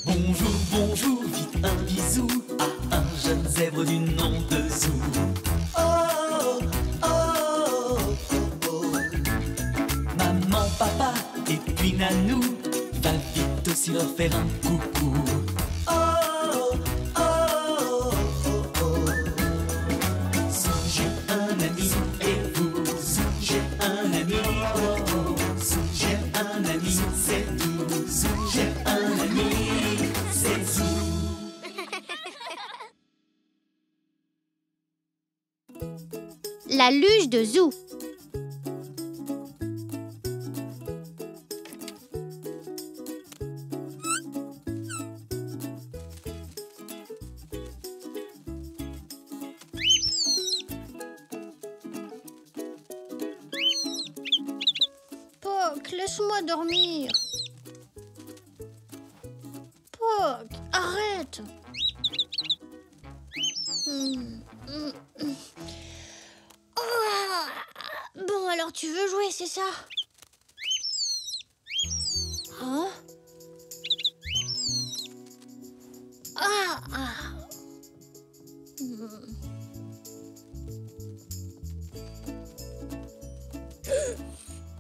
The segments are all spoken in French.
Bonjour, bonjour, dites un bisou à un jeune zèbre du nom de Zou. Oh, oh, oh, oh. Maman, papa et puis Nanou, va vite aussi leur faire un coucou. Oh, oh, oh, oh. Zou, j'ai un ami et vous, Zou, j'ai un ami. Oh, oh. Zou, j'ai un ami, c'est tout. Zou, j'ai un ami, c'est Zou. La luge de Zou. Poc, laisse-moi dormir. Poc, arrête. Bon, alors tu veux jouer, c'est ça? Hein? Ah.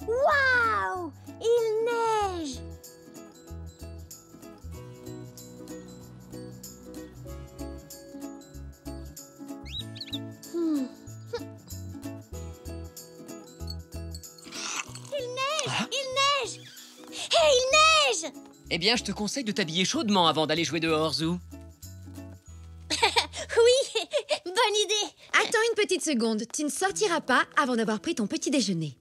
Waouh! Il neige! Eh bien, je te conseille de t'habiller chaudement avant d'aller jouer dehors, Zou. Oui, bonne idée. Attends une petite seconde. Tu ne sortiras pas avant d'avoir pris ton petit déjeuner.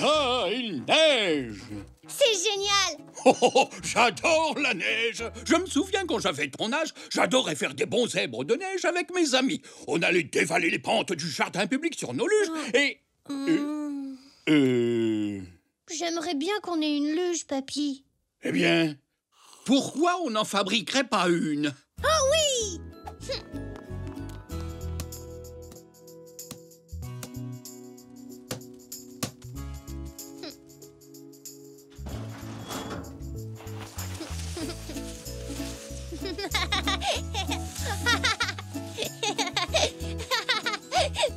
Ah, il neige! C'est génial. Oh, oh, oh, j'adore la neige! Je me souviens quand j'avais ton âge, j'adorais faire des bons zèbres de neige avec mes amis. On allait dévaler les pentes du jardin public sur nos luges et... J'aimerais bien qu'on ait une luge, papy. Eh bien, pourquoi on n'en fabriquerait pas une? Oh oui.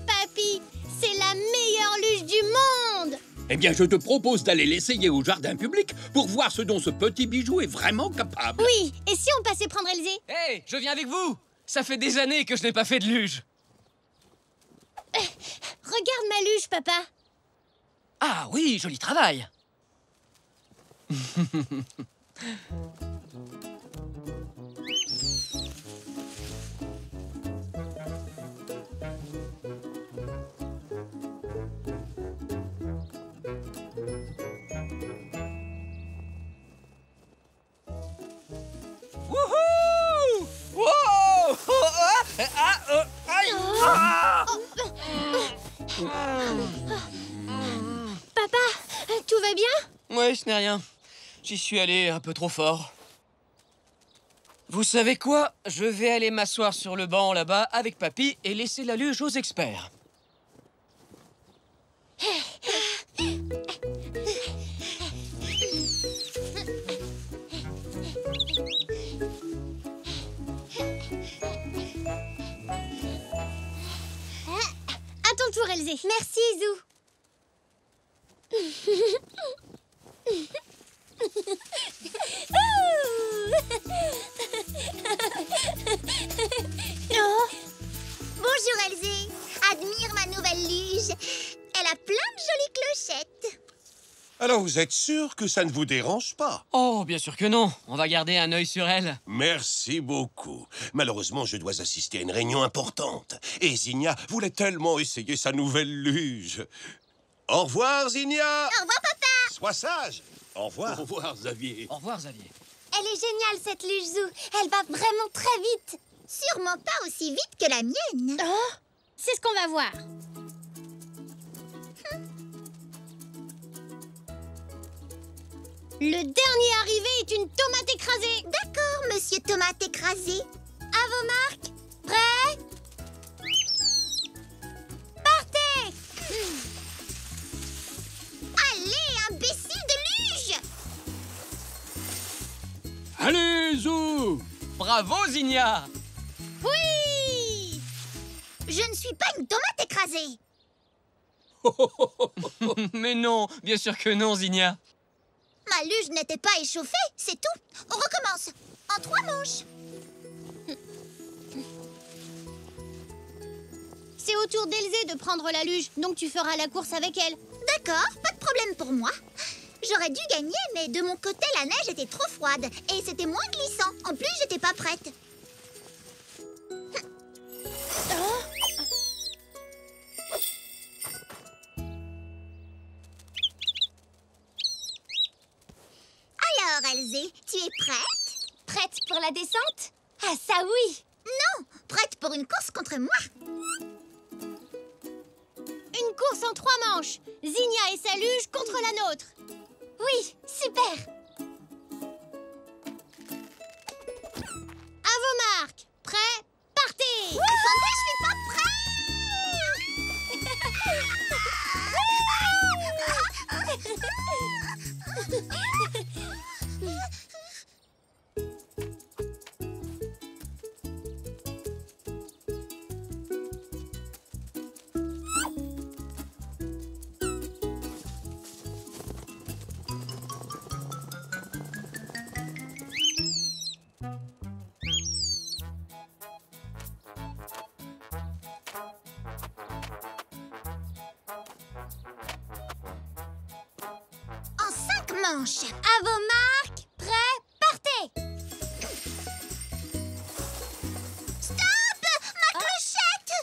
Papy, c'est la meilleure luge du monde. Eh bien, je te propose d'aller l'essayer au jardin public pour voir ce dont ce petit bijou est vraiment capable. Oui, et si on passait prendre Elzé? Hé, je viens avec vous. Ça fait des années que je n'ai pas fait de luge. Regarde ma luge, papa. Ah oui, joli travail. Wouhou! Wow! Aïe! Papa, tout va bien? Ouais, ce n'est rien. J'y suis allé un peu trop fort. Vous savez quoi? Je vais aller m'asseoir sur le banc là-bas avec papy et laisser la luge aux experts. À ton tour, Elzé. Merci, Zou. Oh. Bonjour, Elzé. Admire ma nouvelle luge. Elle a plein de jolies clochettes. Alors vous êtes sûr que ça ne vous dérange pas? Oh, bien sûr que non. On va garder un œil sur elle. Merci beaucoup. Malheureusement, je dois assister à une réunion importante. Et Zinnia voulait tellement essayer sa nouvelle luge. Au revoir, Zinnia! Au revoir, papa. Sois sage. Au revoir. Au revoir, Xavier. Au revoir, Xavier. Elle est géniale, cette luge, Zou. Elle va vraiment très vite. Sûrement pas aussi vite que la mienne. Oh, c'est ce qu'on va voir. Le dernier arrivé est une tomate écrasée. D'accord, monsieur tomate écrasée. À vos marques. Prêt? Partez! Bravo, Zinnia! Oui! Je ne suis pas une tomate écrasée. Mais non, bien sûr que non, Zinnia. Ma luge n'était pas échauffée, c'est tout. On recommence. En 3 manches. C'est au tour d'Elzé de prendre la luge, donc tu feras la course avec elle. D'accord, pas de problème pour moi. J'aurais dû gagner, mais de mon côté, la neige était trop froide et c'était moins glissant. En plus, j'étais pas prête. Alors, Elzé, tu es prête? Prête pour la descente? Ah ça oui! Non, prête pour une course contre moi. Une course en 3 manches. Zinnia et sa luge contre la nôtre. Oui, super. À vos marques. Prêts? Partez. Attendez, je suis pas en 5 manches. À vos marques. Prêts? Partez. Stop! Ma clochette!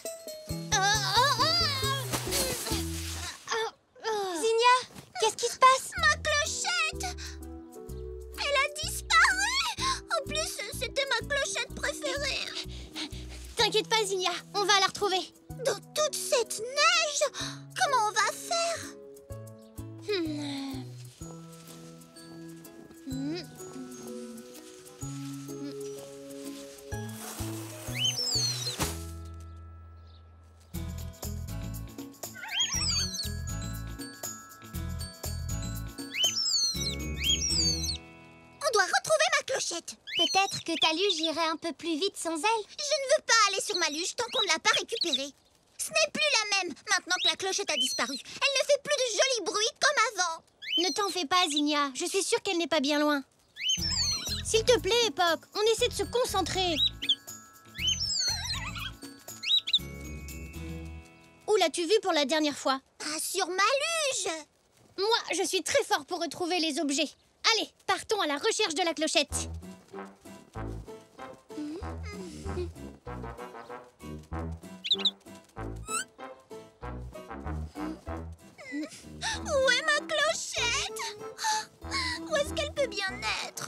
Zinnia, qu'est-ce qui se passe? Ma clochette! Elle a disparu! En plus, c'était ma clochette préférée. T'inquiète pas, Zinnia, on va la retrouver. Dans toute cette neige, comment on va faire? On doit retrouver ma clochette. Peut-être que ta luge irait un peu plus vite sans elle. Je ne veux pas aller sur ma luge tant qu'on ne l'a pas récupérée. Ce n'est plus la même maintenant que la clochette a disparu. Elle ne fait plus de jolis bruits comme avant. Ne t'en fais pas, Zinnia. Je suis sûre qu'elle n'est pas bien loin. S'il te plaît, Époque, on essaie de se concentrer. Où l'as-tu vue pour la dernière fois? Ah, sur ma luge! Moi, je suis très fort pour retrouver les objets. Allez, partons à la recherche de la clochette. Où est ma clochette? Où est-ce qu'elle peut bien être?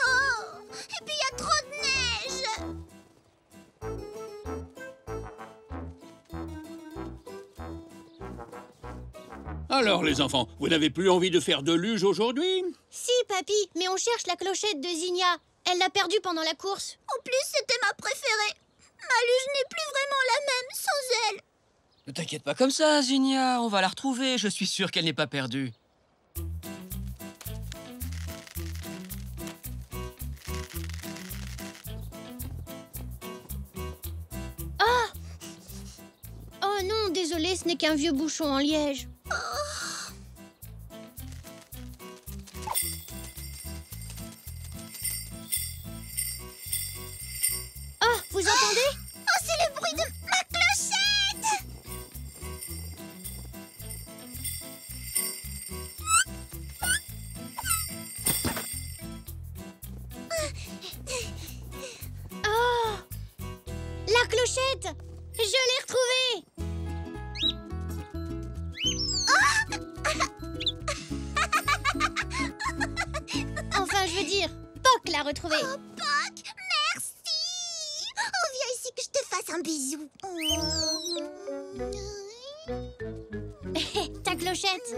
Oh! Et puis il y a trop de neige! Alors, les enfants, vous n'avez plus envie de faire de luge aujourd'hui? Si, papy, mais on cherche la clochette de Zinnia. Elle l'a perdue pendant la course. En plus, c'était ma préférée. Ma luge n'est plus vraiment la même sans elle. Ne t'inquiète pas comme ça, Zinnia. On va la retrouver. Je suis sûr qu'elle n'est pas perdue. Oh non, désolé, ce n'est qu'un vieux bouchon en liège. Oh, vous entendez? Oh, c'est le bruit de ma clochette! Oh! La clochette! Je l'ai retrouvée! Enfin, je veux dire, Poc l'a retrouvée. Oh, Poc, merci! Oh, viens ici que je te fasse un bisou. Ta clochette.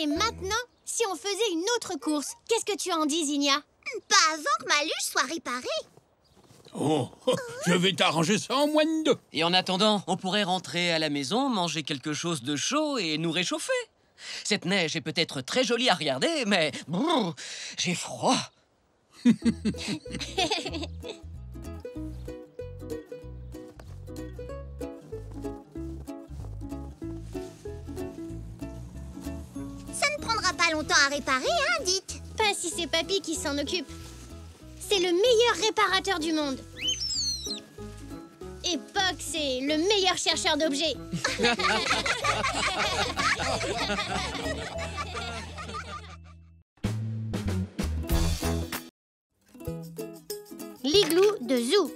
Et maintenant, si on faisait une autre course, qu'est-ce que tu en dis, Zinnia? Pas avant que ma luge soit réparée. Oh, je vais t'arranger ça en moins de 2. Et en attendant, on pourrait rentrer à la maison, manger quelque chose de chaud et nous réchauffer. Cette neige est peut-être très jolie à regarder, mais brrr, j'ai froid. Ça ne prendra pas longtemps à réparer, hein, dites. Pas si c'est Papy qui s'en occupe. C'est le meilleur réparateur du monde. Et Puck, c'est le meilleur chercheur d'objets. L'igloo de Zoo.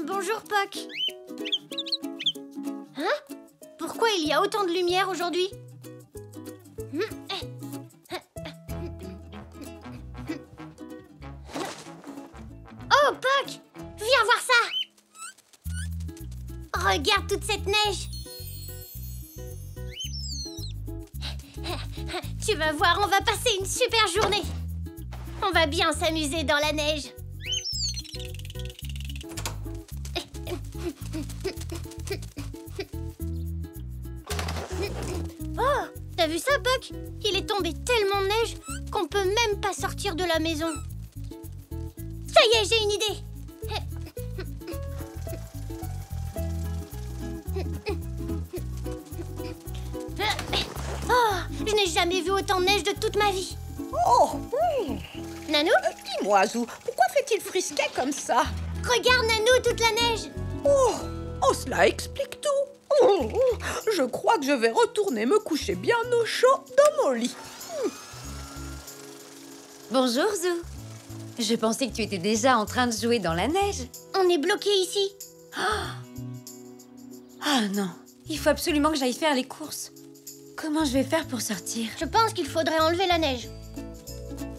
Bonjour, Puck. Hein? Pourquoi il y a autant de lumière aujourd'hui? Oh, Puck! Viens voir ça! Regarde toute cette neige! Tu vas voir, on va passer une super journée! On va bien s'amuser dans la neige! Oh! T'as vu ça, Puck? Il est tombé tellement de neige qu'on peut même pas sortir de la maison. Ça y est, j'ai une idée! Oh! Je n'ai jamais vu autant de neige de toute ma vie! Oh, Nanou? dis-moi, Zou, pourquoi fait-il frisquet comme ça? Regarde, Nanou, toute la neige! Oh, cela explique tout. Je crois que je vais retourner me coucher bien au chaud dans mon lit. Bonjour, Zou. Je pensais que tu étais déjà en train de jouer dans la neige. On est bloqué ici. Ah non, il faut absolument que j'aille faire les courses. Comment je vais faire pour sortir? Je pense qu'il faudrait enlever la neige.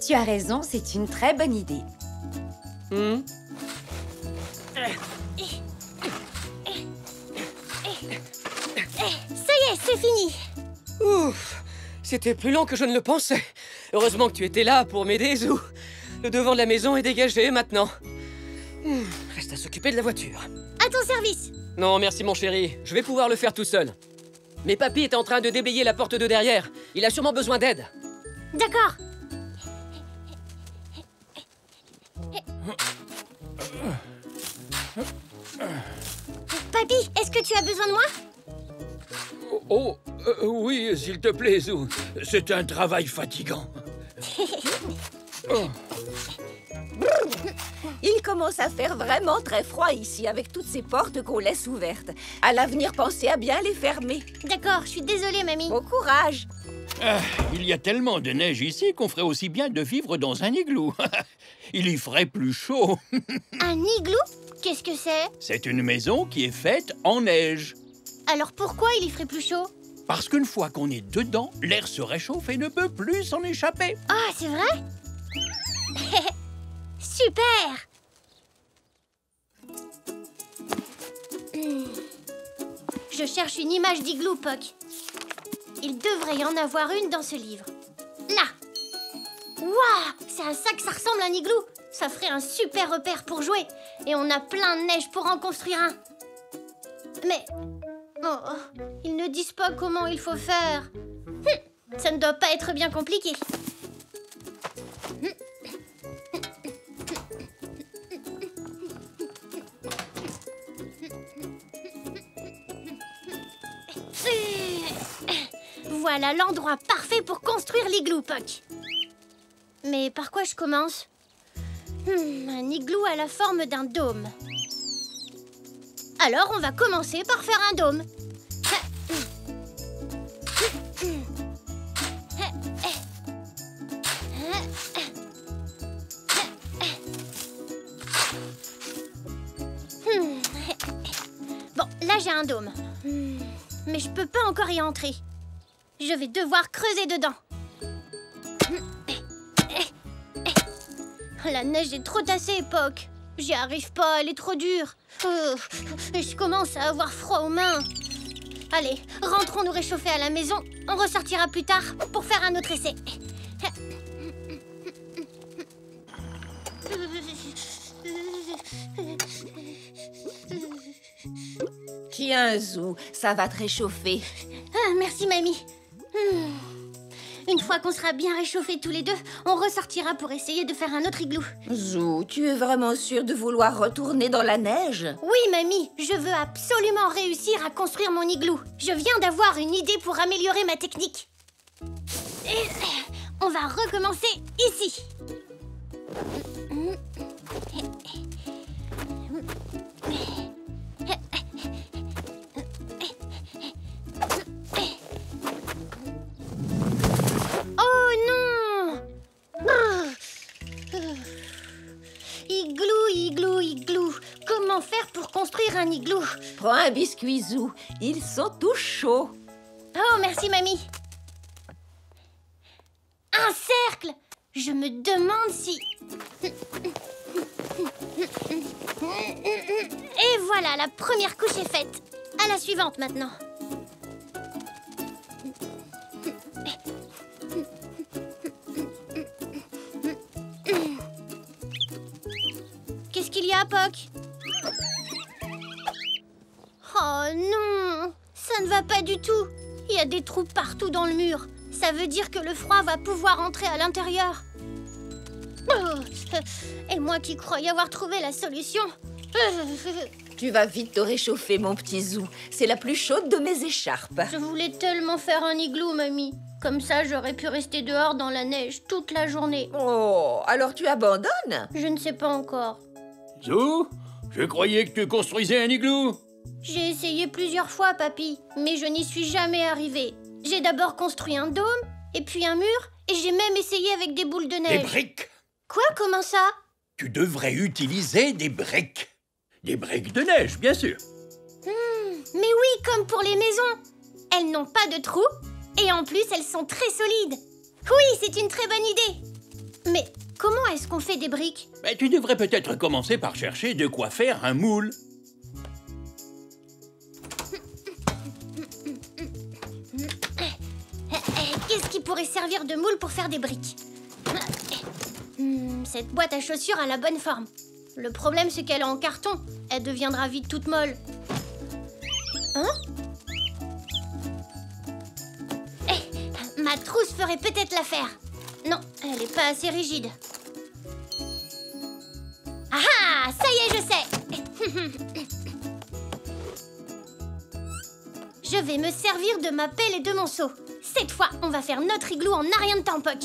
Tu as raison, c'est une très bonne idée. Ça y est, c'est fini. Ouf, c'était plus long que je ne le pensais. Heureusement que tu étais là pour m'aider, Zou. Le devant de la maison est dégagé maintenant. Reste à s'occuper de la voiture. À ton service. Non, merci mon chéri. Je vais pouvoir le faire tout seul. Mais papy est en train de déblayer la porte de derrière. Il a sûrement besoin d'aide. D'accord. Papy, est-ce que tu as besoin de moi? Oui, s'il te plaît, Zou. C'est un travail fatigant. Il commence à faire vraiment très froid ici avec toutes ces portes qu'on laisse ouvertes. À l'avenir, pensez à bien les fermer. D'accord, je suis désolée, mamie. Bon courage. Il y a tellement de neige ici qu'on ferait aussi bien de vivre dans un igloo. Il y ferait plus chaud. Un igloo? Qu'est-ce que c'est? C'est une maison qui est faite en neige. Alors pourquoi il y ferait plus chaud? Parce qu'une fois qu'on est dedans, l'air se réchauffe et ne peut plus s'en échapper. Ah, c'est vrai? Super! Je cherche une image d'igloo, Puck. Il devrait y en avoir une dans ce livre. Là! Waouh! C'est un sac, ça ressemble à un igloo. Ça ferait un super repère pour jouer. Et on a plein de neige pour en construire un. Mais... oh, ils ne disent pas comment il faut faire. Ça ne doit pas être bien compliqué. Voilà l'endroit parfait pour construire l'igloo, Puck. Mais par quoi je commence? Un igloo a la forme d'un dôme. Alors on va commencer par faire un dôme. Bon, là j'ai un dôme. Mais je peux pas encore y entrer. Je vais devoir creuser dedans. La neige est trop tassée, Puck. J'y arrive pas, elle est trop dure. Je commence à avoir froid aux mains. Allez, rentrons nous réchauffer à la maison. On ressortira plus tard pour faire un autre essai. Tiens, Zou, ça va te réchauffer. Ah, merci, mamie. Une fois qu'on sera bien réchauffés tous les deux, on ressortira pour essayer de faire un autre igloo. Zou, tu es vraiment sûre de vouloir retourner dans la neige? Oui, mamie, je veux absolument réussir à construire mon igloo. Je viens d'avoir une idée pour améliorer ma technique. Et on va recommencer ici. Oh non! Igloo, igloo, igloo. Comment faire pour construire un igloo? Prends un biscuit, Zou. Ils sont tout chauds. Oh, merci, mamie. Un cercle! Je me demande si... Et voilà, la première couche est faite. À la suivante maintenant. Qu'est-ce qu'il y a, Poc? Oh non! Ça ne va pas du tout. Il y a des trous partout dans le mur. Ça veut dire que le froid va pouvoir entrer à l'intérieur. Oh, et moi qui croyais avoir trouvé la solution. Tu vas vite te réchauffer, mon petit Zou. C'est la plus chaude de mes écharpes. Je voulais tellement faire un igloo, mamie. Comme ça, j'aurais pu rester dehors dans la neige toute la journée. Oh, alors tu abandonnes? Je ne sais pas encore. Zou, je croyais que tu construisais un igloo. J'ai essayé plusieurs fois, papy, mais je n'y suis jamais arrivée. J'ai d'abord construit un dôme, et puis un mur, et j'ai même essayé avec des boules de Des neige. briques. Quoi? Comment ça? Tu devrais utiliser des briques. Des briques de neige, bien sûr. Mais oui, comme pour les maisons. Elles n'ont pas de trous, et en plus, elles sont très solides. Oui, c'est une très bonne idée. Mais comment est-ce qu'on fait des briques? Mais tu devrais peut-être commencer par chercher de quoi faire un moule. Qu'est-ce qui pourrait servir de moule pour faire des briques? Cette boîte à chaussures a la bonne forme. Le problème, c'est qu'elle est en carton. Elle deviendra vite toute molle. Hein? Ma trousse ferait peut-être l'affaire. Non, elle n'est pas assez rigide. Ah ah! Ça y est, je sais! Je vais me servir de ma pelle et de mon seau. Cette fois, on va faire notre igloo en un rien de temps, Poc.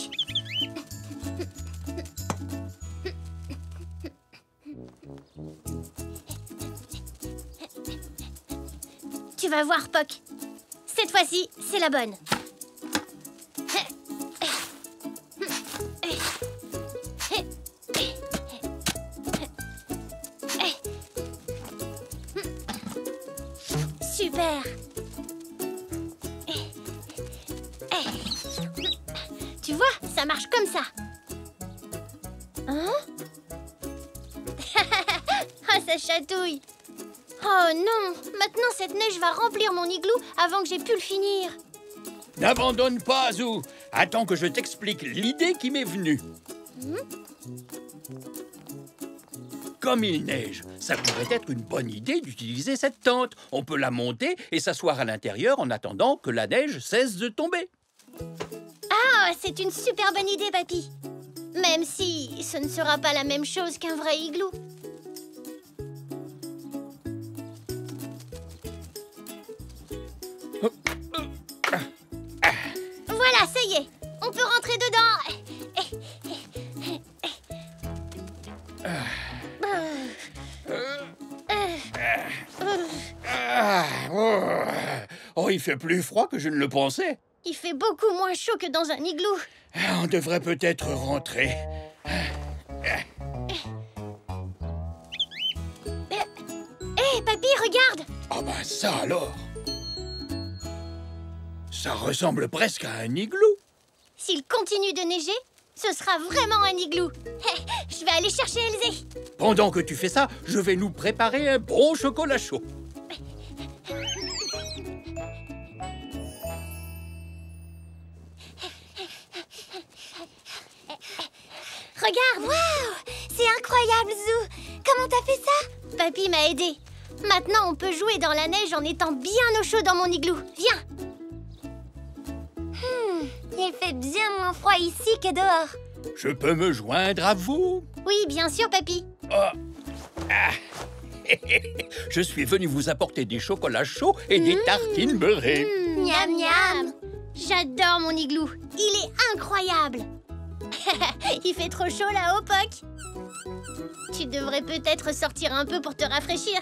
Tu vas voir, Poc. Cette fois-ci, c'est la bonne. Super. Tu vois, ça marche comme ça. Hein? Ah, ça chatouille. Oh non, maintenant cette neige va remplir mon igloo avant que j'ai pu le finir. N'abandonne pas, Zou. Attends que je t'explique l'idée qui m'est venue. Comme il neige, ça pourrait être une bonne idée d'utiliser cette tente. On peut la monter et s'asseoir à l'intérieur en attendant que la neige cesse de tomber. Ah, c'est une super bonne idée, papy. Même si ce ne sera pas la même chose qu'un vrai igloo. Voilà, ça y est. On peut rentrer dedans. Oh, il fait plus froid que je ne le pensais. Il fait beaucoup moins chaud que dans un igloo. On devrait peut-être rentrer. Hé, papy, regarde. Ah bah ça alors. Ça ressemble presque à un igloo. S'il continue de neiger, ce sera vraiment un igloo. Je vais aller chercher Elzé. Pendant que tu fais ça, je vais nous préparer un bon chocolat chaud. Regarde. Waouh! C'est incroyable, Zou. comment t'as fait ça? Papy m'a aidé. Maintenant, on peut jouer dans la neige en étant bien au chaud dans mon igloo. Viens. Il fait bien moins froid ici que dehors. Je peux me joindre à vous? Oui, bien sûr, papy. Je suis venu vous apporter des chocolats chauds et des tartines beurrées. Miam miam. J'adore mon igloo. Il est incroyable. Il fait trop chaud là-haut, Poc. Tu devrais peut-être sortir un peu pour te rafraîchir.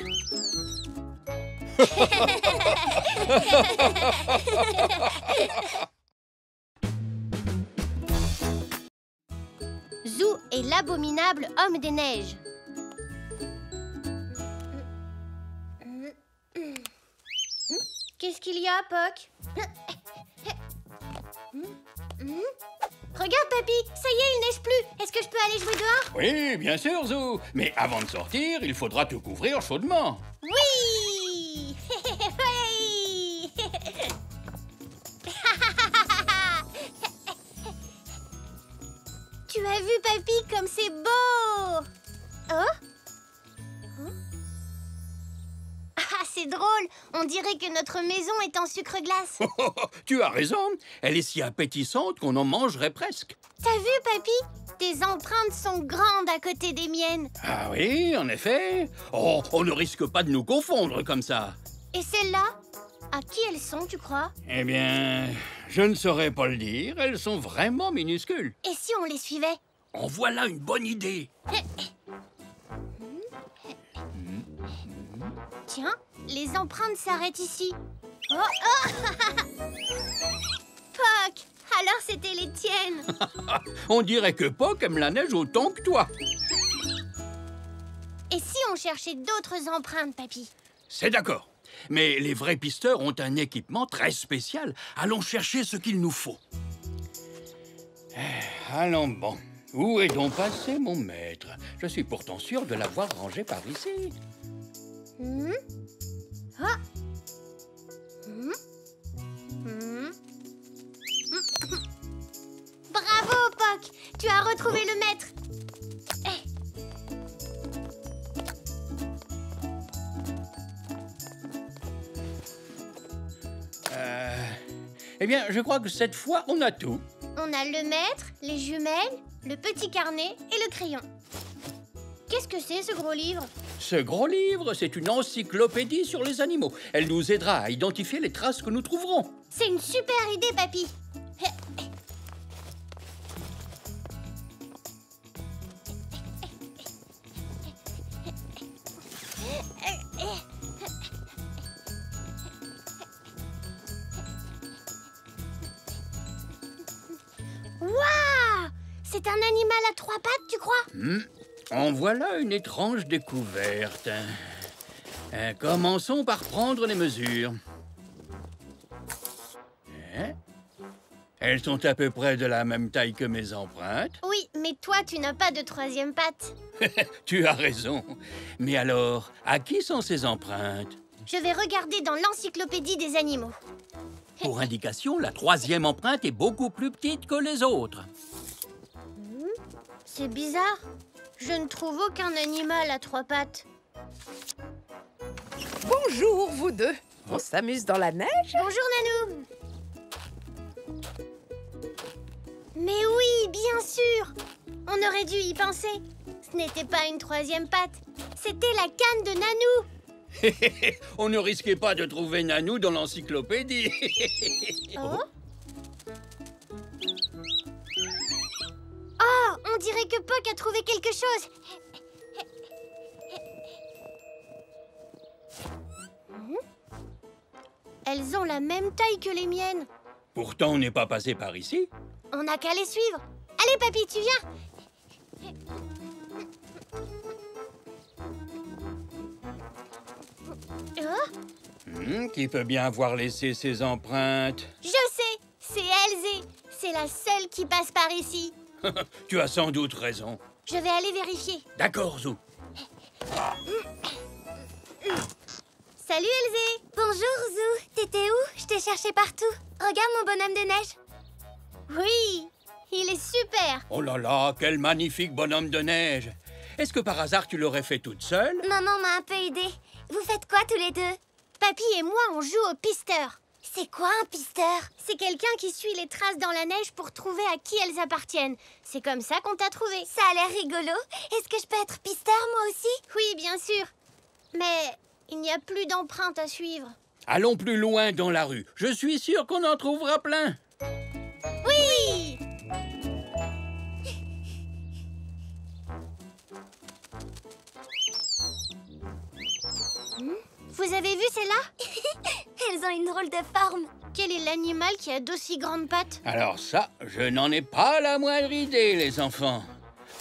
Zou est l'abominable homme des neiges. Qu'est-ce qu'il y a, Poc? Regarde, papy, ça y est, il neige plus. Est-ce que je peux aller jouer dehors? Oui, bien sûr, Zou. Mais avant de sortir, il faudra te couvrir chaudement. Oui. Oui. Tu as vu, papy, comme c'est beau. Oh? Ah, c'est drôle. On dirait que notre maison est en sucre glace. Tu as raison. Elle est si appétissante qu'on en mangerait presque. T'as vu, papy? Tes empreintes sont grandes à côté des miennes. Ah oui, en effet. Oh, on ne risque pas de nous confondre comme ça. Et celles-là? À qui elles sont, tu crois? Eh bien, je ne saurais pas le dire. Elles sont vraiment minuscules. Et si on les suivait? En voilà une bonne idée. Tiens, les empreintes s'arrêtent ici. Oh, oh. Poc, alors c'était les tiennes. On dirait que Poc aime la neige autant que toi. Et si on cherchait d'autres empreintes, papy? C'est d'accord. Mais les vrais pisteurs ont un équipement très spécial. Allons chercher ce qu'il nous faut. Allons bon. Où est donc passé mon maître? Je suis pourtant sûr de l'avoir rangé par ici. Bravo, Poc! Tu as retrouvé le maître. Eh bien, je crois que cette fois, on a tout. On a le maître, les jumelles, le petit carnet et le crayon. Qu'est-ce que c'est, ce gros livre? Ce gros livre, c'est une encyclopédie sur les animaux. Elle nous aidera à identifier les traces que nous trouverons. C'est une super idée, papy. Waouh! C'est un animal à 3 pattes, tu crois? En voilà une étrange découverte. Commençons par prendre les mesures. Elles sont à peu près de la même taille que mes empreintes. Oui, mais toi, tu n'as pas de 3e patte. Tu as raison. Mais alors, à qui sont ces empreintes? Je vais regarder dans l'encyclopédie des animaux. Pour indication, la 3e empreinte est beaucoup plus petite que les autres. C'est bizarre. Je ne trouve aucun animal à 3 pattes. Bonjour, vous deux. On s'amuse dans la neige? Bonjour, Nanou. Mais oui, bien sûr. On aurait dû y penser. Ce n'était pas une 3e patte. C'était la canne de Nanou. On ne risquait pas de trouver Nanou dans l'encyclopédie. Oh. Oh, on dirait que Poc a trouvé quelque chose. Elles ont la même taille que les miennes. Pourtant, on n'est pas passé par ici. On n'a qu'à les suivre. Allez, papy, tu viens. Oh, Qui peut bien avoir laissé ses empreintes? je sais, c'est Elzé. C'est la seule qui passe par ici. Tu as sans doute raison. Je vais aller vérifier. D'accord, Zou. Salut, Elzé. Bonjour, Zou. T'étais où? Je t'ai cherché partout. Regarde mon bonhomme de neige. Oui, il est super. Oh là là, quel magnifique bonhomme de neige! Est-ce que par hasard tu l'aurais fait toute seule? Maman m'a un peu aidée. Vous faites quoi tous les deux? Papy et moi, on joue au pisteur. C'est quoi un pisteur? C'est quelqu'un qui suit les traces dans la neige pour trouver à qui elles appartiennent. C'est comme ça qu'on t'a trouvé. Ça a l'air rigolo. Est-ce que je peux être pisteur moi aussi? Oui, bien sûr. Mais il n'y a plus d'empreintes à suivre. Allons plus loin dans la rue. Je suis sûr qu'on en trouvera plein. Oui! Vous avez vu celles-là? Elles ont une drôle de forme. Quel est l'animal qui a d'aussi grandes pattes? Alors ça, je n'en ai pas la moindre idée, les enfants.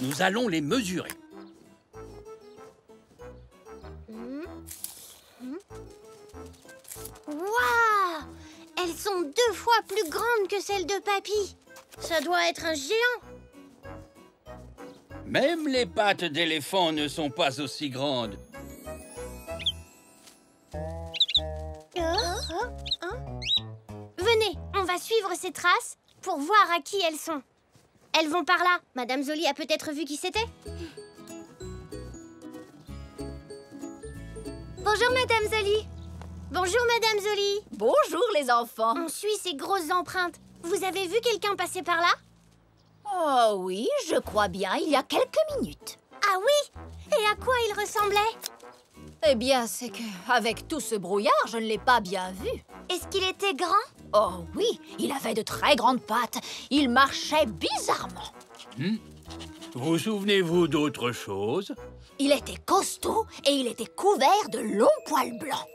Nous allons les mesurer. Waouh! Elles sont 2 fois plus grandes que celles de Papy. Ça doit être un géant. Même les pattes d'éléphant ne sont pas aussi grandes. Venez, on va suivre ces traces pour voir à qui elles sont. Elles vont par là. Madame Zoli a peut-être vu qui c'était. Bonjour, Madame Zoli. Bonjour, Madame Zoli. Bonjour les enfants. On suit ces grosses empreintes. Vous avez vu quelqu'un passer par là? Oh oui, je crois bien, il y a quelques minutes. Ah oui? Et à quoi il ressemblait? Eh bien, c'est que, avec tout ce brouillard, je ne l'ai pas bien vu. Est-ce qu'il était grand? Oh oui, il avait de très grandes pattes. Il marchait bizarrement. Vous souvenez-vous d'autre chose? Il était costaud et il était couvert de longs poils blancs.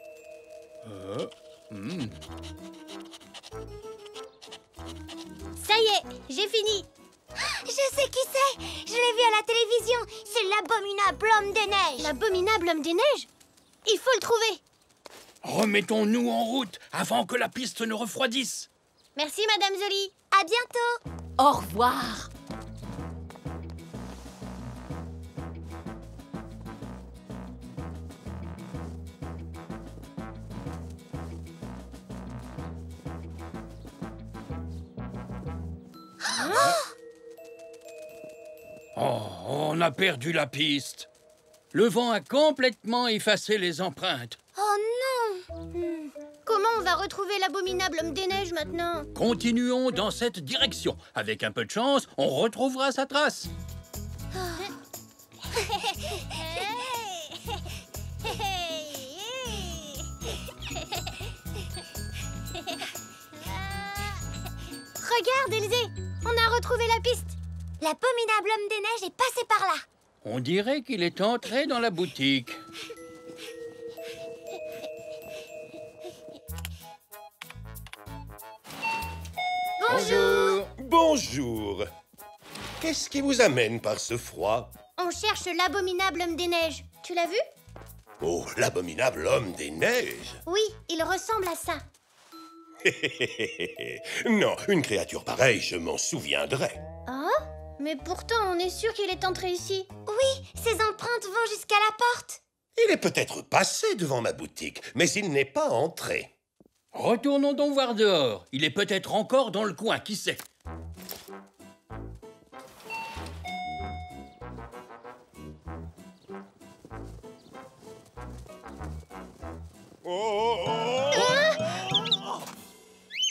Ça y est, j'ai fini. Je sais qui c'est. Je l'ai vu à la télévision. C'est l'abominable homme des neiges. L'abominable homme des neiges? Il faut le trouver. Remettons-nous en route avant que la piste ne refroidisse. Merci, Madame Zoli. À bientôt. Au revoir. Oh, on a perdu la piste. Le vent a complètement effacé les empreintes. Oh non. Comment on va retrouver l'abominable homme des neiges maintenant? Continuons dans cette direction. Avec un peu de chance, on retrouvera sa trace. Regarde, Élysée, on a retrouvé la piste. L'abominable homme des neiges est passé par là. On dirait qu'il est entré dans la boutique. Bonjour. Bonjour. Qu'est-ce qui vous amène par ce froid? On cherche l'abominable homme des neiges. Tu l'as vu? Oh, l'abominable homme des neiges. Oui, il ressemble à ça. Non, une créature pareille, je m'en souviendrai. Ah? Mais pourtant, on est sûr qu'il est entré ici. Oui, ses empreintes vont jusqu'à la porte. Il est peut-être passé devant ma boutique, mais il n'est pas entré. Retournons donc voir dehors. Il est peut-être encore dans le coin, qui sait?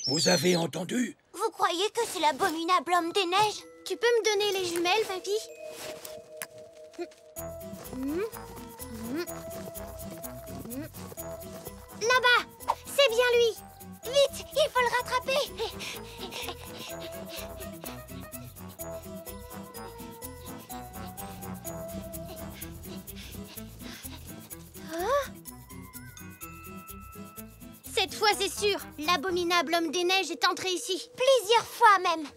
Vous avez entendu? Vous croyez que c'est l'abominable homme des neiges? Tu peux me donner les jumelles, papy? Là-bas! C'est bien lui! Vite! Il faut le rattraper! Cette fois, c'est sûr, l'abominable homme des neiges est entré ici. Plusieurs fois même.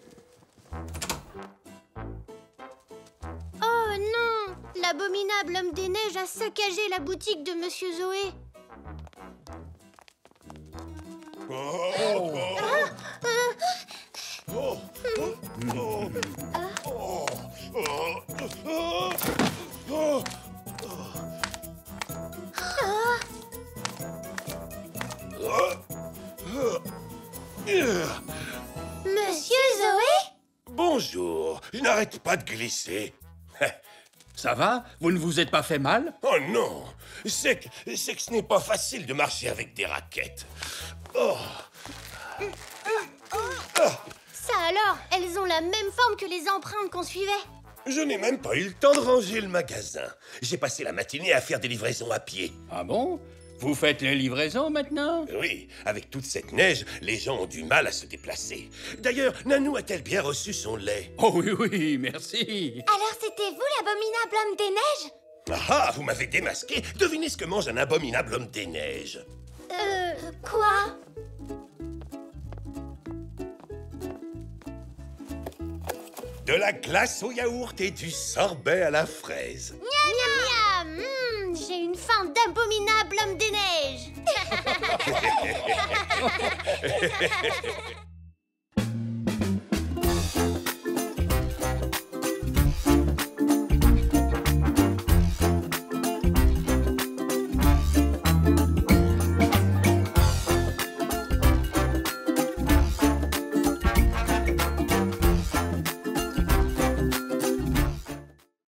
Oh non! L'abominable homme des neiges a saccagé la boutique de Monsieur Zoé. Monsieur Zoé? Bonjour, je n'arrête pas de glisser. Ça va? Vous ne vous êtes pas fait mal? Oh non! C'est que ce n'est pas facile de marcher avec des raquettes. Oh! Ça alors, elles ont la même forme que les empreintes qu'on suivait. Je n'ai même pas eu le temps de ranger le magasin. J'ai passé la matinée à faire des livraisons à pied. Ah bon? Vous faites les livraisons maintenant? Oui, avec toute cette neige, les gens ont du mal à se déplacer. D'ailleurs, Nanou a-t-elle bien reçu son lait? Oh oui, oui, merci. Alors c'était vous l'abominable homme des neiges? Ah, vous m'avez démasqué. Devinez ce que mange un abominable homme des neiges. Quoi? De la glace au yaourt et du sorbet à la fraise. Miam miam. J'ai une faim d'abominable homme des neiges.